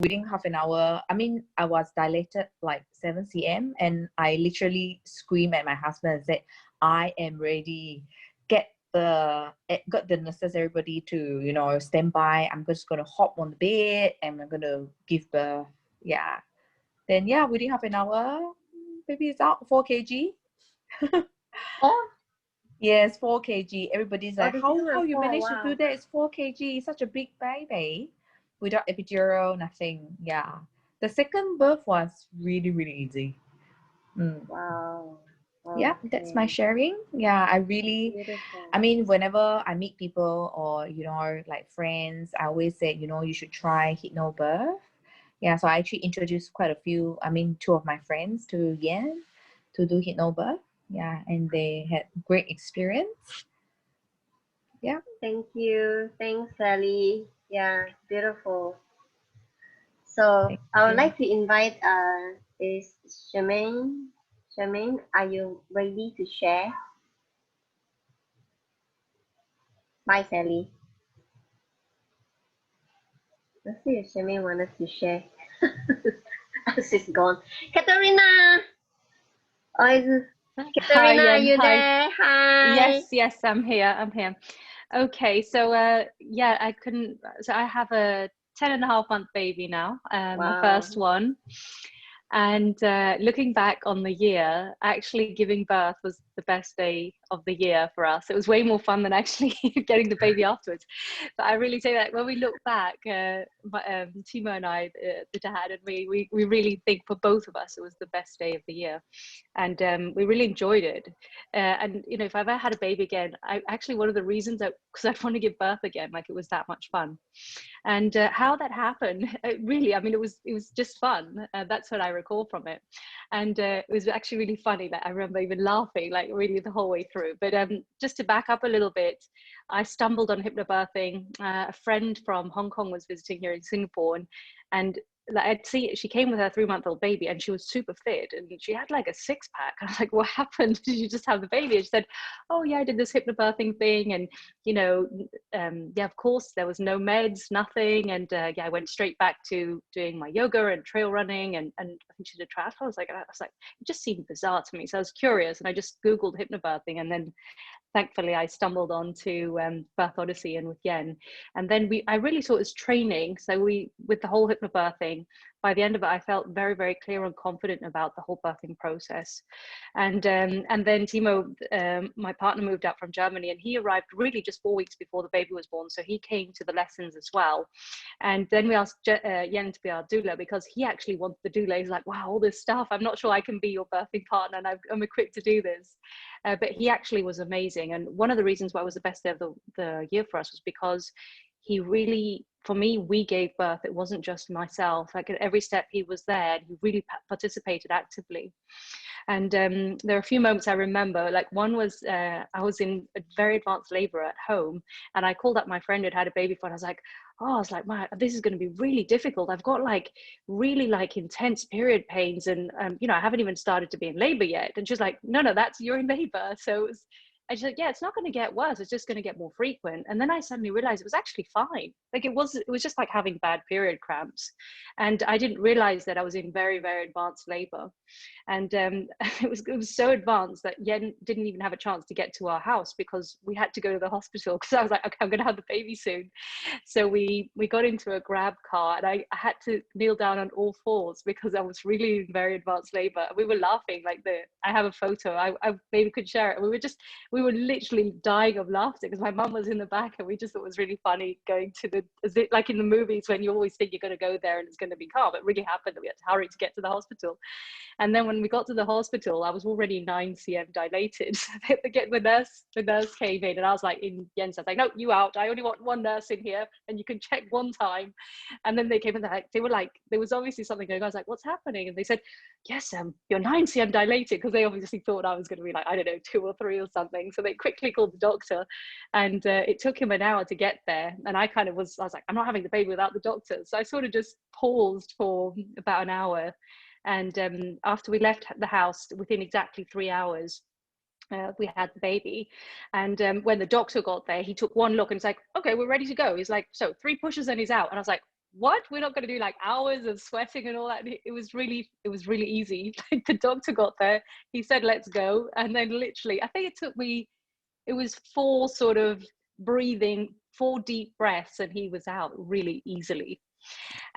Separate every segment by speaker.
Speaker 1: within half an hour, I mean, I was dilated like 7 cm, and I literally screamed at my husband and said, I am ready. Got the nurses, everybody to, you know, stand by. I'm just gonna hop on the bed and I'm gonna give birth. Yeah. Then yeah, within half an hour, baby is out, 4 kg.
Speaker 2: Oh,
Speaker 1: Yes, 4 kg. Everybody's
Speaker 2: oh,
Speaker 1: like,
Speaker 2: the
Speaker 1: how
Speaker 2: children
Speaker 1: you
Speaker 2: fall.
Speaker 1: manage to do
Speaker 2: Wow.
Speaker 1: that? It's 4 kg, such a big baby, without epidural, nothing. Yeah. The second birth was really, really easy. Mm.
Speaker 2: Wow.
Speaker 1: Yeah, that's my
Speaker 2: Okay.
Speaker 1: sharing. Yeah,
Speaker 2: Beautiful.
Speaker 1: I mean, whenever I meet people or, you know, like friends, I always say, you know, you should try Hypnobirth. Yeah, so I actually introduced quite a few, I mean, two of my friends to Yen to do Hypnobirth. Yeah, and they had great experience. Yeah.
Speaker 2: Thank you. Thanks, Sally. Yeah, beautiful. So
Speaker 1: Thank
Speaker 2: I would
Speaker 1: you.
Speaker 2: like to invite is Charmaine. Charmaine, are you ready to share? Bye, Sally. Let's see if Charmaine wanted to share. She's gone. Katerina! Oh,
Speaker 3: Hi,
Speaker 2: Katerina, are you
Speaker 3: hi.
Speaker 2: there? Hi.
Speaker 3: Yes, I'm here. I'm here. Okay, so yeah, I couldn't. So I have a 10.5 month baby now, my
Speaker 2: Wow.
Speaker 3: first one. And looking back on the year, actually giving birth was the best day of the year for us. It was way more fun than actually getting the baby afterwards. But I really say that when we look back, Timo and I, the dad and me, we really think for both of us it was the best day of the year, and we really enjoyed it. And you know, if I ever had a baby again, I actually one of the reasons because I'd want to give birth again, like it was that much fun. And how that happened, really, I mean, it was just fun. That's what I recall from it. And it was actually really funny that I remember even laughing like really the whole way through. But just to back up a little bit, I stumbled on hypnobirthing. A friend from Hong Kong was visiting here in Singapore, and like I'd see she came with her 3-month-old baby and she was super fit and she had like a 6-pack. I was like, what happened? Did you just have the baby? And she said, oh yeah, I did this hypnobirthing thing. And you know, yeah, of course, there was no meds, nothing. And yeah, I went straight back to doing my yoga and trail running, and I think she did a triathlon. I was like, it just seemed bizarre to me. So I was curious and I just Googled hypnobirthing, and then thankfully I stumbled onto Birth Odyssey and with Yen. And then I really saw it as training. So with the whole hypnobirthing, by the end of it, I felt very, very clear and confident about the whole birthing process. And then Timo, my partner, moved out from Germany, and he arrived really just 4 weeks before the baby was born. So he came to the lessons as well. And then we asked Yen to be our doula because he actually wanted the doula. He's like, wow, all this stuff. I'm not sure I can be your birthing partner, and I'm equipped to do this. But he actually was amazing. And one of the reasons why it was the best day of the year for us was because he really, for me, we gave birth. It wasn't just myself. Like at every step he was there, and he really participated actively. And there are a few moments I remember. Like one was I was in a very advanced labor at home, and I called up my friend who'd had a baby for, and I was like, oh, I was like, this is going to be really difficult. I've got like really like intense period pains, and you know, I haven't even started to be in labor yet. And she's like, no, you're in labor. So it was, I just like, yeah, it's not going to get worse. It's just going to get more frequent. And then I suddenly realized it was actually fine. Like it was just like having bad period cramps. And I didn't realize that I was in very, very advanced labor. And it was so advanced that Yen didn't even have a chance to get to our house because we had to go to the hospital, because I was like, okay, I'm going to have the baby soon. So we got into a grab car, and I had to kneel down on all fours because I was really in very advanced labor. We were laughing like I have a photo. I maybe could share it. We were literally dying of laughter because my mum was in the back, and we just thought it was really funny going to like in the movies when you always think you're going to go there and it's going to be calm. It really happened that we had to hurry to get to the hospital. And then when we got to the hospital, I was already 9 cm dilated. The nurse came in, and I was like, in Jens, I was like, no, you out. I only want one nurse in here, and you can check one time. And then they came in, they were like, there was obviously something going on. I was like, what's happening? And they said, yes, you're 9 cm dilated, because they obviously thought I was going to be like, I don't know, 2 or 3 or something. So they quickly called the doctor, and it took him an hour to get there. And I was like, I'm not having the baby without the doctor. So I sort of just paused for about an hour. And after we left the house, within exactly 3 hours, we had the baby. And when the doctor got there, he took one look and was like, okay, we're ready to go. He's like, so 3 pushes and he's out. And I was like, what, we're not going to do like hours of sweating and all that. It was really easy. Like the doctor got there, he said let's go, and then literally I think it took me, it was 4 sort of breathing, 4 deep breaths, and he was out really easily.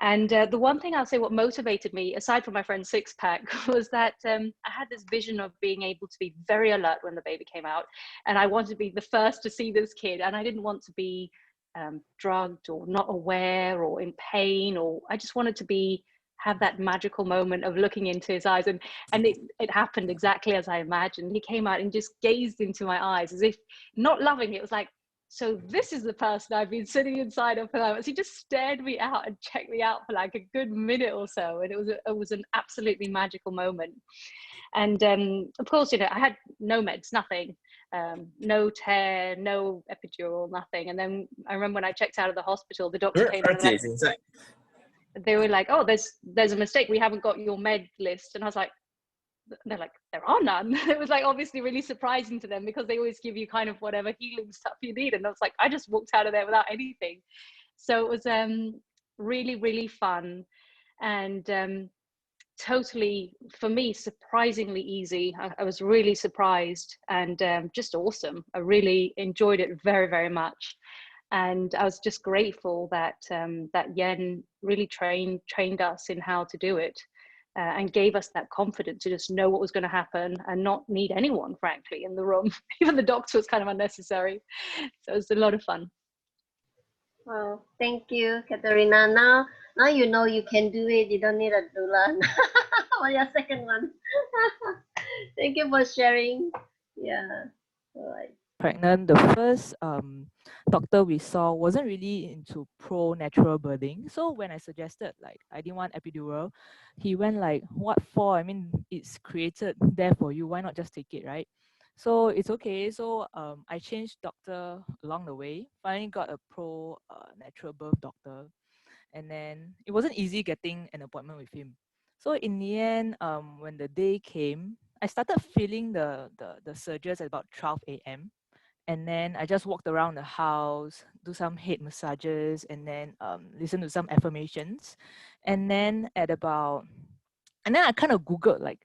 Speaker 3: And the one thing I'll say, what motivated me, aside from my friend's 6-pack, was that I had this vision of being able to be very alert when the baby came out. And I wanted to be the first to see this kid. And I didn't want to be drugged or not aware or in pain, or I just wanted to have that magical moment of looking into his eyes. And it happened exactly as I imagined. He came out and just gazed into my eyes as if not loving it. It was like, so this is the person I've been sitting inside of for hours. He just stared me out and checked me out for like a good minute or so. And it was an absolutely magical moment. And of course, you know, I had no meds, nothing, no tear, no epidural, nothing. And then I remember when I checked out of the hospital, the doctor came in and like, they were like, oh, there's a mistake. We haven't got your med list. And I was like, they're like, there are none. It was like obviously really surprising to them, because they always give you kind of whatever healing stuff you need. And I was like, I just walked out of there without anything. So it was really, really fun, and totally, for me, surprisingly easy. I was really surprised, and just awesome. I really enjoyed it very, very much. And I was just grateful that that Yen really trained us in how to do it. And gave us that confidence to just know what was going to happen and not need anyone, frankly, in the room. Even the doctor was kind of unnecessary. So it was a lot of fun.
Speaker 2: Wow, thank you, Katerina. Now you know you can do it. You don't need a doula for your second one. Thank you for sharing. Yeah. All right.
Speaker 4: Pregnant, the first doctor we saw wasn't really into pro-natural birthing. So when I suggested like I didn't want epidural, he went like, what for? I mean, it's created there for you. Why not just take it, right? So it's okay. So I changed doctor along the way. Finally got a pro-natural birth doctor. And then it wasn't easy getting an appointment with him. So in the end, when the day came, I started feeling the surges at about 12 a.m. And then I just walked around the house, do some head massages, and then listen to some affirmations. And then I kind of Googled like,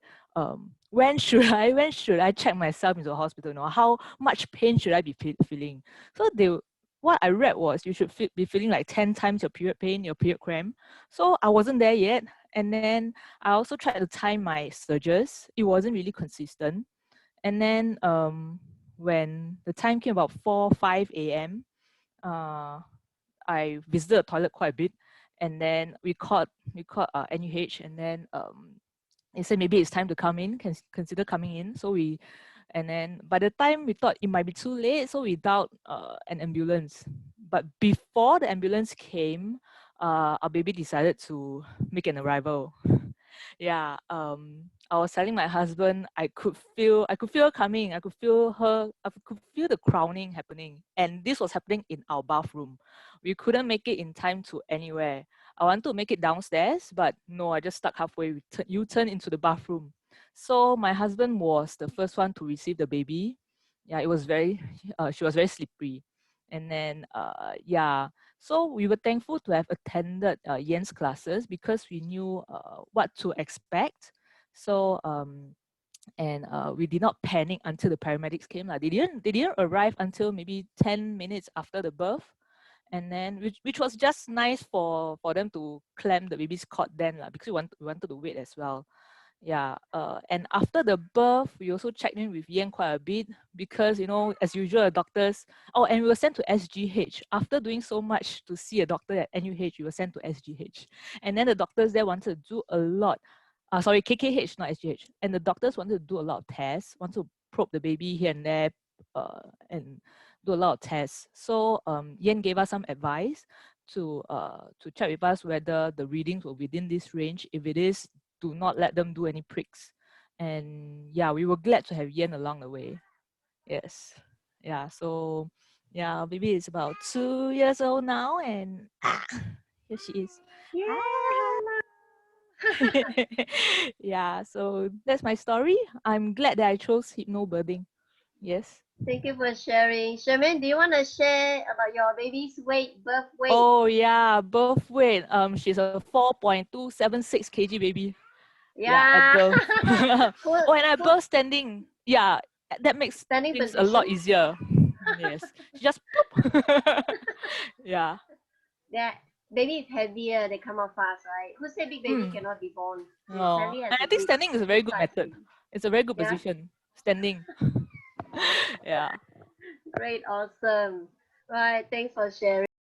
Speaker 4: when should I check myself into a hospital? You know, how much pain should I be feeling? So what I read was you should be feeling like 10 times your period pain, your period cramp. So I wasn't there yet. And then I also tried to time my surges. It wasn't really consistent. And then when the time came about 4-5 a.m., I visited the toilet quite a bit, and then we called NUH, and then they said maybe it's time to come in, consider coming in. So and then by the time we thought it might be too late, so we dialed an ambulance. But before the ambulance came, our baby decided to make an arrival. Yeah, I was telling my husband, I could feel her coming. I could feel the crowning happening, and this was happening in our bathroom. We couldn't make it in time to anywhere. I wanted to make it downstairs, but no, I just stuck halfway. U-turn into the bathroom. So my husband was the first one to receive the baby. Yeah, it was she was very slippery, and then yeah. So we were thankful to have attended Yen's classes, because we knew what to expect. So we did not panic until the paramedics came. They didn't arrive until maybe 10 minutes after the birth. And then which was just nice for them to clamp the baby's cord then, because we wanted to wait as well. Yeah, and after the birth, we also checked in with Yen quite a bit, because, you know, as usual, doctors, and we were sent to SGH. After doing so much to see a doctor at NUH, we were sent to SGH. And then the doctors there wanted to do a lot, KKH, not SGH. And the doctors wanted to do a lot of tests, wanted to probe the baby here and there, and do a lot of tests. So Yen gave us some advice to check with us whether the readings were within this range. If it is, do not let them do any pricks. And yeah, we were glad to have Yen along the way. Yes. Yeah, so yeah, baby is about 2 years old now, and here she is.
Speaker 2: Yeah.
Speaker 4: Yeah, so that's my story. I'm glad that I chose hypnobirthing. Yes.
Speaker 2: Thank you for sharing. Charmaine, do you want to share about your baby's weight, birth weight?
Speaker 4: Oh yeah, birth weight. She's a 4.276 kg baby. Yeah, at
Speaker 2: Yeah.
Speaker 4: birth.
Speaker 2: Full,
Speaker 4: Oh, and at
Speaker 2: full
Speaker 4: birth standing. Yeah, that makes
Speaker 2: standing
Speaker 4: things a lot
Speaker 2: position.
Speaker 4: easier. Yes, she just ploop. Yeah.
Speaker 2: That baby is heavier, they come out fast, right? Who said big baby
Speaker 4: Mm.
Speaker 2: cannot be born? You
Speaker 4: Oh,
Speaker 2: sadly have
Speaker 4: and
Speaker 2: to
Speaker 4: I think
Speaker 2: breed
Speaker 4: standing is a very
Speaker 2: good
Speaker 4: good
Speaker 2: size
Speaker 4: method.
Speaker 2: baby.
Speaker 4: It's a very good
Speaker 2: Yeah,
Speaker 4: position. Standing. Yeah.
Speaker 2: great, awesome. Right, thanks for sharing.